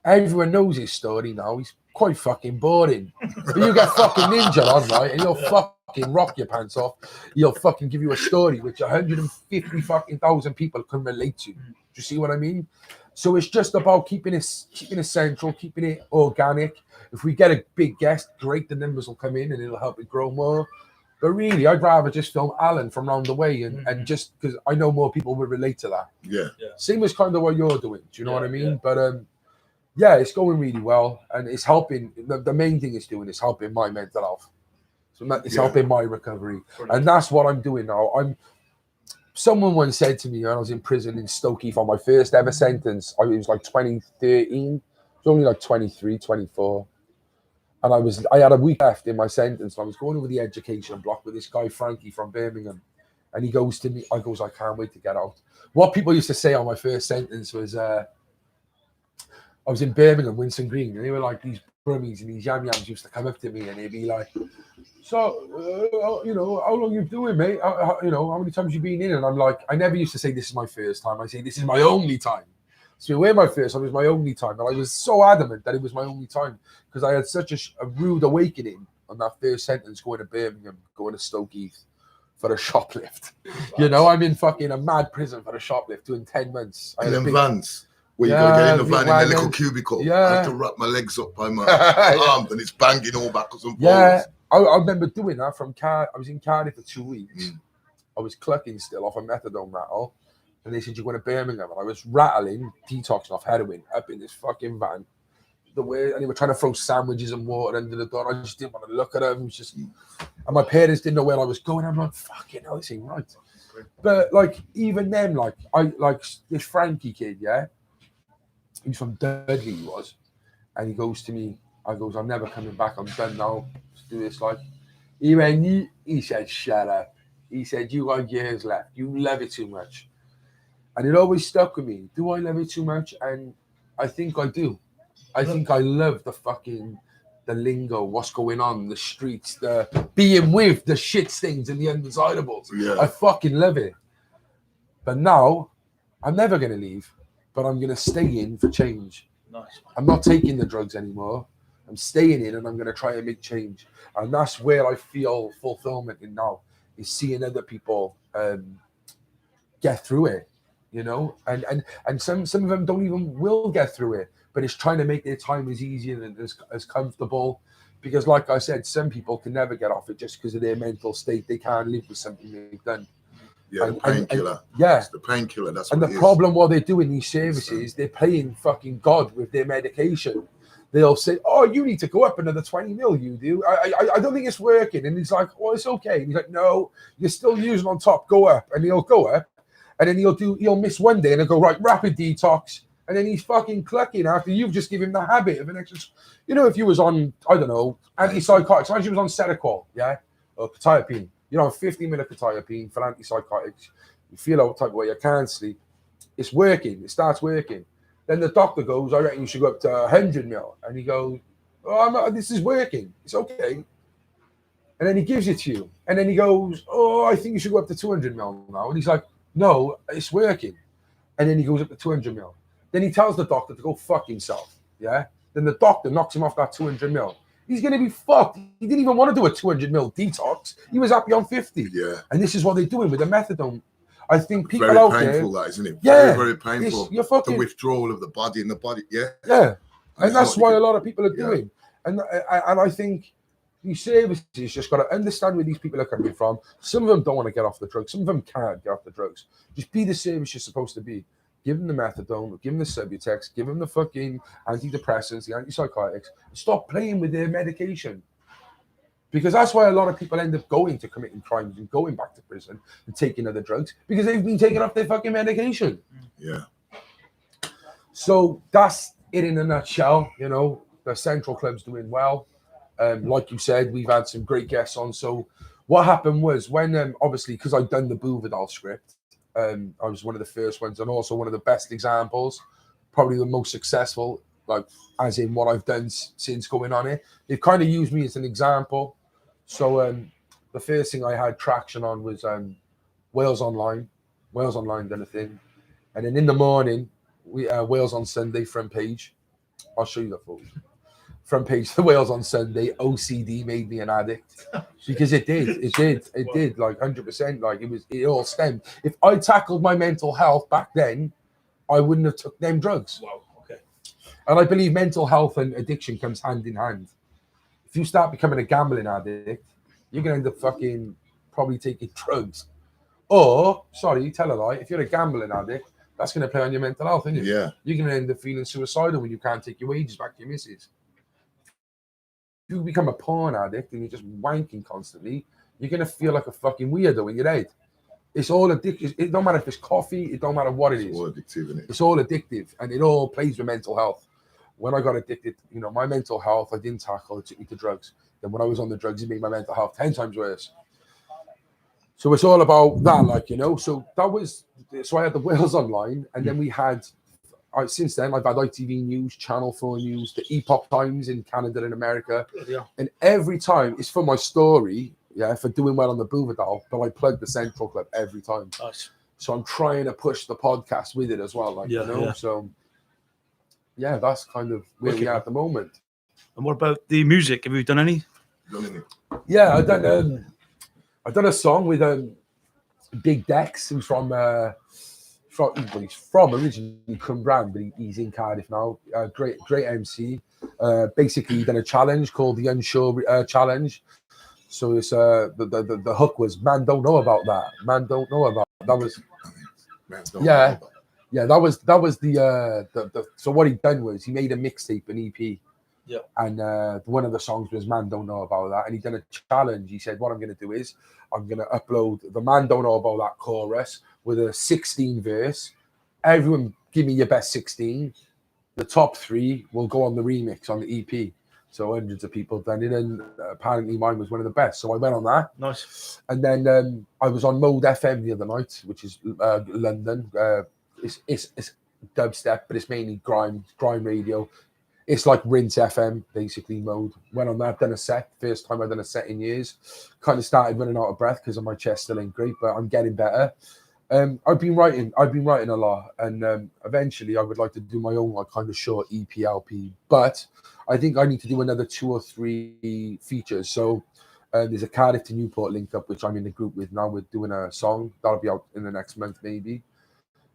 Everyone knows his story now. He's quite fucking boring. But you get fucking Ninja on, right? And he'll fucking rock your pants off. He'll fucking give you a story which 150 fucking thousand people can relate to. Do you see what I mean? So it's just about keeping it central, keeping it organic. If we get a big guest, great, the numbers will come in and it'll help it grow more. But really, I'd rather just film Alan from round the way and just because I know more people would relate to that. Yeah. Same as kind of what you're doing. Do you know what I mean? But it's going really well and it's helping. The main thing it's doing is helping my mental health. So it's helping my recovery. Brilliant. And that's what I'm doing now. Someone once said to me when I was in prison in Stokey for my first ever sentence, it was like 2013, it was only like 23, 24. And I had a week left in my sentence. And I was going over the education block with this guy, Frankie from Birmingham. And he goes to me, I can't wait to get out. What people used to say on my first sentence was, I was in Birmingham, Winson Green, and they were like these brummies and these yams used to come up to me and they'd be like, so, how long you doing, mate? How many times you been in? And I'm like, I never used to say this is my first time. I say this is my only time. So where my first time was my only time. And I was so adamant that it was my only time because I had such a rude awakening on that first sentence going to Birmingham, going to Stoke Heath for a shoplift. You know, I'm in fucking a mad prison for a shoplift doing 10 months. In them vans. Where you gotta get in the van in the little cubicle. I have to wrap my legs up by my arms and it's banging all backwards and forwards. I remember doing that from I was in Cardiff for 2 weeks. I was clucking still off a methadone rattle. And they said, you're going to Birmingham. And I was rattling, detoxing off heroin up in this fucking van. And they were trying to throw sandwiches and water under the door. I just didn't want to look at them. It was just, and my parents didn't know where I was going. I'm like, fucking hell, this ain't right. But like, even then, like this Frankie kid, he's from Dudley, he was. And he goes to me, I'm never coming back. I'm done now. Let's do this. Like, he said, shut up. He said, you got years left. You love it too much. And it always stuck with me. Do I love it too much? And I think I do. I think I love the lingo, what's going on, the streets, the being with the shit stains and the undesirables. Yeah. I fucking love it. But now, I'm never going to leave, but I'm going to stay in for change. Nice. I'm not taking the drugs anymore. I'm staying in and I'm going to try and make change. And that's where I feel fulfillment in now, is seeing other people get through it. You know, and some of them don't even will get through it, but it's trying to make their time as easy and as comfortable. Because like I said, some people can never get off it just because of their mental state. They can't live with something they've done. Yeah, the painkiller. It's the painkiller. That's and what the problem what they do in these services, they're playing fucking God with their medication. They'll say, oh, you need to go up another 20 mil, you do. I don't think it's working. And he's like, well, it's okay. And he's like, no, you're still using on top, go up. And he'll go up. And then he'll miss one day and he'll go, right, rapid detox. And then he's fucking clucking after you've just given him the habit of an extra. You know, if you was on, I don't know, antipsychotics, imagine you was on Seroquel, or quetiapine. You know, 50 ml quetiapine for antipsychotics. You feel all type of way, you can't sleep. It's working. It starts working. Then the doctor goes, I reckon you should go up to 100 ml. And he goes, this is working. It's okay. And then he gives it to you. And then he goes, oh, I think you should go up to 200 ml now. And he's like, no, it's working. And then he goes up to 200 mil. Then he tells the doctor to go fuck himself. Yeah. Then the doctor knocks him off that 200 mil. He's going to be fucked. He didn't even want to do a 200 mil detox. He was happy on 50. Yeah. And this is what they're doing with the methadone. I think people very out painful, there. That, isn't it? Yeah. Very, very painful. You're fucking, the withdrawal of the body in the body. Yeah. Yeah. And that's why a lot of people are doing. And I think these services just got to understand where these people are coming from. Some of them don't want to get off the drugs. Some of them can't get off the drugs. Just be the service you're supposed to be. Give them the methadone, give them the Subutex, give them the fucking antidepressants, the antipsychotics. Stop playing with their medication. Because that's why a lot of people end up going to committing crimes and going back to prison and taking other drugs, because they've been taking off their fucking medication. Yeah. So that's it in a nutshell. You know, the Central Club's doing well. Like you said, we've had some great guests on. So what happened was when, obviously, because I'd done the Bouvidal script, I was one of the first ones and also one of the best examples, probably the most successful, like as in what I've done since going on it. They've kind of used me as an example. So the first thing I had traction on was Wales Online. Wales Online done a thing. And then in the morning, we Wales on Sunday, front page. I'll show you the photos. Front page, the Wales on Sunday. OCD made me an addict. Because it did. It did, like 100%. Like it all stemmed. If I tackled my mental health back then, I wouldn't have took them drugs. Wow, okay. And I believe mental health and addiction comes hand in hand. If you start becoming a gambling addict, you're going to end up fucking probably taking drugs. Or, sorry, tell a lie, if you're a gambling addict, that's going to play on your mental health, isn't it? Yeah. You're going to end up feeling suicidal when you can't take your wages back to your missus. If you become a porn addict and you're just wanking constantly, you're going to feel like a fucking weirdo in your head. It's all addictive. It don't matter if it's coffee, it don't matter what it is. It's all addictive, isn't it? It's all addictive, and it all plays with mental health. When I got addicted, you know, my mental health, I didn't tackle, it took me to drugs. Then when I was on the drugs, it made my mental health 10 times worse. So it's all about that, like, you know. So I had the Wales Online, and then we had, since then, I've had ITV News, Channel 4 News, the Epoch Times in Canada and America. Yeah. And every time, it's for my story, for doing well on the Bouvidal, but I plug the Central Club every time. Nice. So I'm trying to push the podcast with it as well, like, you know. So, yeah, that's kind of where we are at the moment. And what about the music? Have you done any? Yeah, I've done a song with Big Dex, who's from originally Cumbraen, but he's in Cardiff now. Great MC. Basically, he done a challenge called the Unsure Challenge. So it's the hook was "Man don't know about that. Man don't know about that." Was that was the so what he done was he made a mixtape, an EP. Yeah. And one of the songs was "Man Don't Know About That," and he done a challenge. He said, "What I'm going to do is I'm going to upload the Man Don't Know About That chorus with a 16 verse. Everyone, give me your best 16. The top 3 will go on the remix on the EP." So hundreds of people done it, and apparently mine was one of the best. So I went on that. Nice. And then I was on Mode FM the other night, which is London. It's dubstep, but it's mainly grime radio. It's like Rinse FM, basically, Mode. Went on that, done a set. First time I've done a set in years. Kind of started running out of breath because my chest still ain't great, but I'm getting better. I've been writing a lot, and eventually I would like to do my own like kind of short EP, LP. But I think I need to do another 2 or 3 features. So there's a Cardiff to Newport link up, which I'm in the group with now. We're doing a song that'll be out in the next month, maybe.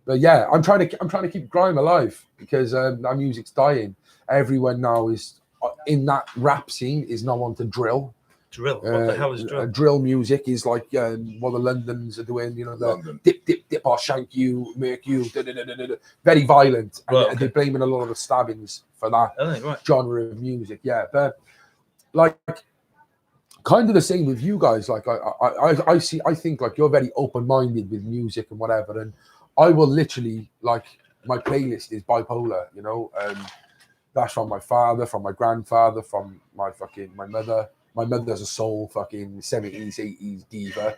But yeah, I'm trying to keep grime alive because our music's dying. Everyone now is in that rap scene is now on to drill. Drill. What the hell is drill? Drill music is like what the Londons are doing. You know, the dip, or shank you, murk you, very violent, and they're blaming a lot of the stabbings for that genre of music. Yeah, but like kind of the same with you guys. Like I think like you're very open-minded with music and whatever, and I will literally like my playlist is bipolar. You know. That's from my father, from my grandfather, from my mother. My mother's a soul fucking 70s, 80s diva.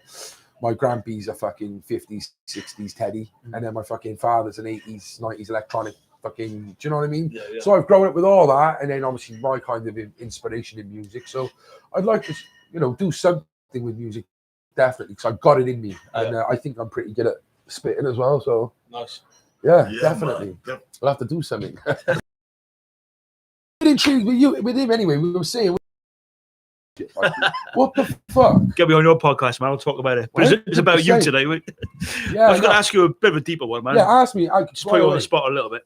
My grandpa's a fucking 50s, 60s Teddy. And then my fucking father's an 80s, 90s electronic fucking, do you know what I mean? Yeah, yeah. So I've grown up with all that. And then obviously my kind of inspiration in music. So I'd like to, you know, do something with music, definitely, because I've got it in me. And I think I'm pretty good at spitting as well. So nice. Yeah, definitely. I'll have to do something. Intrigued with him anyway. We were saying, what the fuck? Get me on your podcast, man. I'll talk about it. But it's about you today. Yeah, I was going to ask you a bit of a deeper one, man. Yeah, ask me. I just put you on the spot a little bit.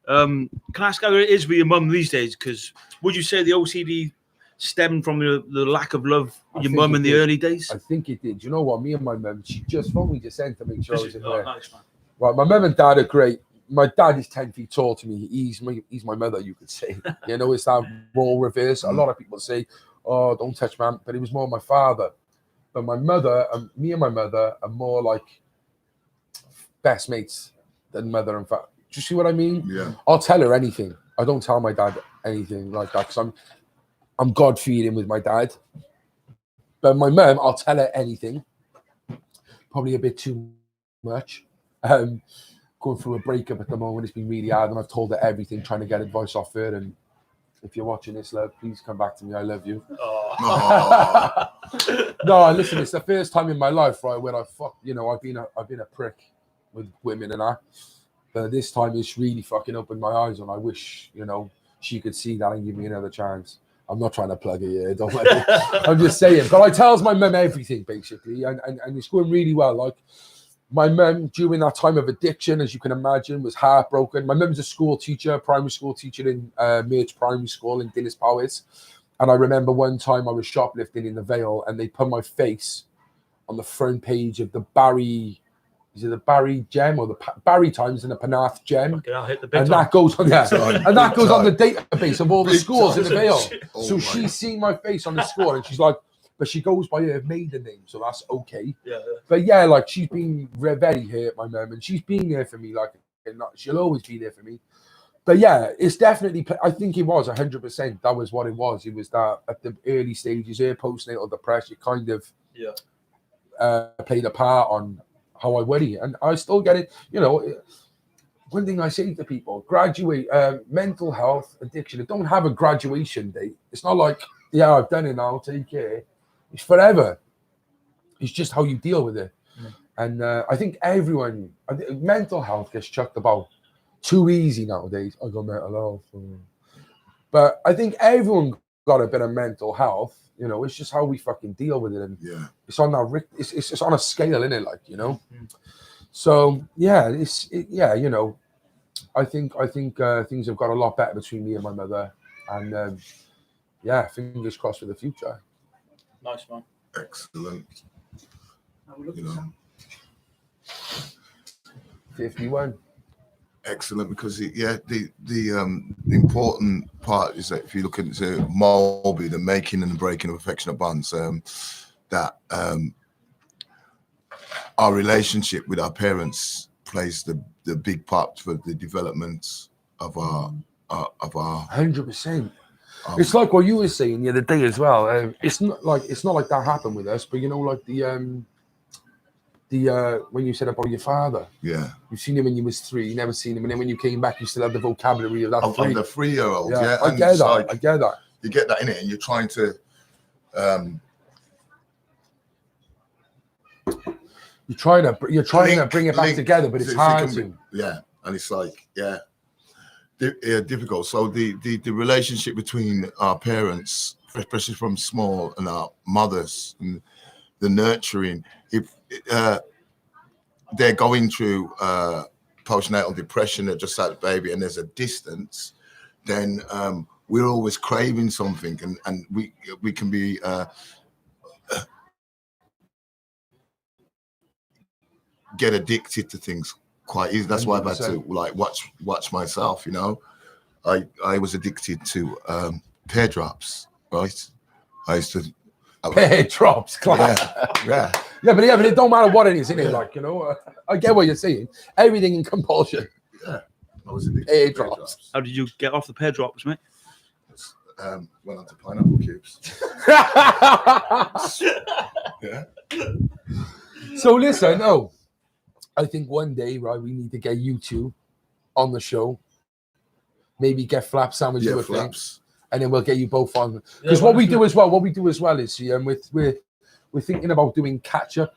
Can I ask how it is with your mum these days? Because would you say the OCD stemmed from the lack of love with your mum in the early days? I think it did. You know what? Me and my mum, she just phoned me just then to make sure I was in there. Nice, man. Right, my mum and dad are great. My dad is 10 feet tall to me. He's my mother, you could say. You know, it's that role reverse. A lot of people say, oh, don't touch my aunt, but it was more my father. But my mother, me and my mother are more like best mates than mother and father. Do you see what I mean? Yeah. I'll tell her anything. I don't tell my dad anything like that because I'm God feeding with my dad. But my mum, I'll tell her anything. Probably a bit too much. Going through a breakup at the moment, it's been really hard, and I've told her everything, trying to get advice off her. And if you're watching this, love, please come back to me. I love you. Oh. No, listen, it's the first time in my life, right, where I've been a prick with women and that. But this time it's really fucking opened my eyes, and I wish, she could see that and give me another chance. I'm not trying to plug her here, don't let me. I'm just saying. But I tells my mum everything, basically, and it's going really well. Like, my mum, during that time of addiction, as you can imagine, was heartbroken. My mum's a school teacher, primary school teacher in Merge Primary School in Dinas Powys. And I remember one time I was shoplifting in the Vale, and they put my face on the front page of the Barry, is it the Barry Gem or the Barry Times and the Penarth Gem? Okay, I'll hit the big And time. that goes on, and that goes on the database of all the Big schools time. in the Vale. Oh So my she's seen my face on the score, and she's like, but she goes by her maiden name, so that's okay. Yeah. But yeah, like, she's been very hurt, my mum, and she's been there for me. Like, she'll always be there for me. But yeah, it's definitely, I think it was 100%. That was what it was. It was that at the early stages, her postnatal depression kind of played a part on how I worry. And I still get it. One thing I say to people, mental health, addiction, it don't have a graduation date. It's not like, yeah, I've done it now, take care. It's forever. It's just how you deal with it. And I think mental health gets chucked about too easy nowadays. I got mental health. But I think everyone got a bit of mental health. It's just how we fucking deal with it. And it's on that, it's on a scale, isn't it? Like, So yeah, I think things have got a lot better between me and my mother. And fingers crossed for the future. Nice, man. Excellent. 51. Excellent, because the important part is that if you look into Moby, the making and the breaking of affectionate bonds, that our relationship with our parents plays the big part for the development of our 100%. It's like what you were saying the other day as well. It's not like that happened with us, but like the when you said about your father, you've seen him when you was 3, you never seen him, and then when you came back, you still had the vocabulary of that of the 3-year-old. I get that. You get that in it, and you're trying to you're trying to bring it back together, but it's hard to. And it's like difficult. So the relationship between our parents, especially from small, and our mothers, and the nurturing, if they're going through postnatal depression, they're just had a baby, and there's a distance, then we're always craving something, and we can be get addicted to things quite easy. That's why I've had to watch myself. I was addicted to pear drops, right? I used to pear drops, class. Yeah, but it don't matter what it is, innit? Like, I get what you're saying. Everything in compulsion. Yeah, I was addicted pear to pear drops. How did you get off the pear drops, mate? Went on to pineapple cubes. Yeah. So listen, I think one day, right, we need to get you two on the show. Maybe get Flap Sandwich to a thing, and then we'll get you both on. Because what we do as well is we're thinking about doing catch up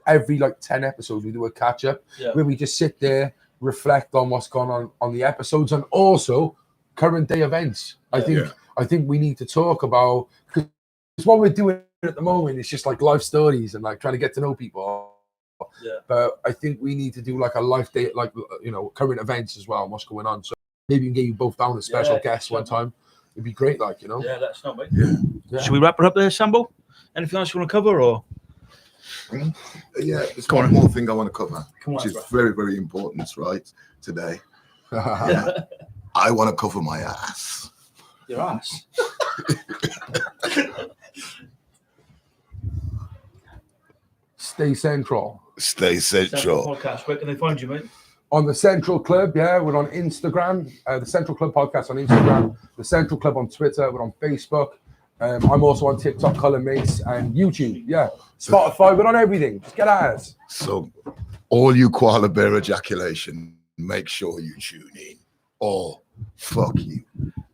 every 10 episodes. We do a catch up where we just sit there, reflect on what's gone on the episodes, and also current day events. I think we need to talk about, because what we're doing at the moment is just life stories and trying to get to know people. But I think we need to do a life day, current events as well, and what's going on. So maybe we can get you both down as special guests one time. It'd be great, Yeah, that's not, mate. Yeah. Should we wrap it up there, Sambo? Anything else you want to cover, or? Yeah, there's one more thing I want to cover, which is bro. very, very important, right, today. I want to cover my ass. Your ass? Stay Central. Stay Central. Podcast. Where can they find you, mate? On the Central Club, yeah, we're on Instagram. The Central Club Podcast on Instagram. The Central Club on Twitter. We're on Facebook. I'm also on TikTok, Cullan, Mais, and YouTube. Yeah, Spotify. We're on everything. Just get at us. So, all you koala bear ejaculation, make sure you tune in. Or fuck you.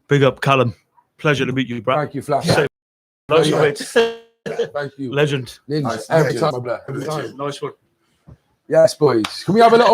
Big up, Callum. Pleasure to meet you, Brad. Thank you, Flash. Nice Yeah. one, mate. Thank you. Legend. Ninja, Nice. every Legend. time, my blood. Every time. Nice one. Yes, boys. Can we have a little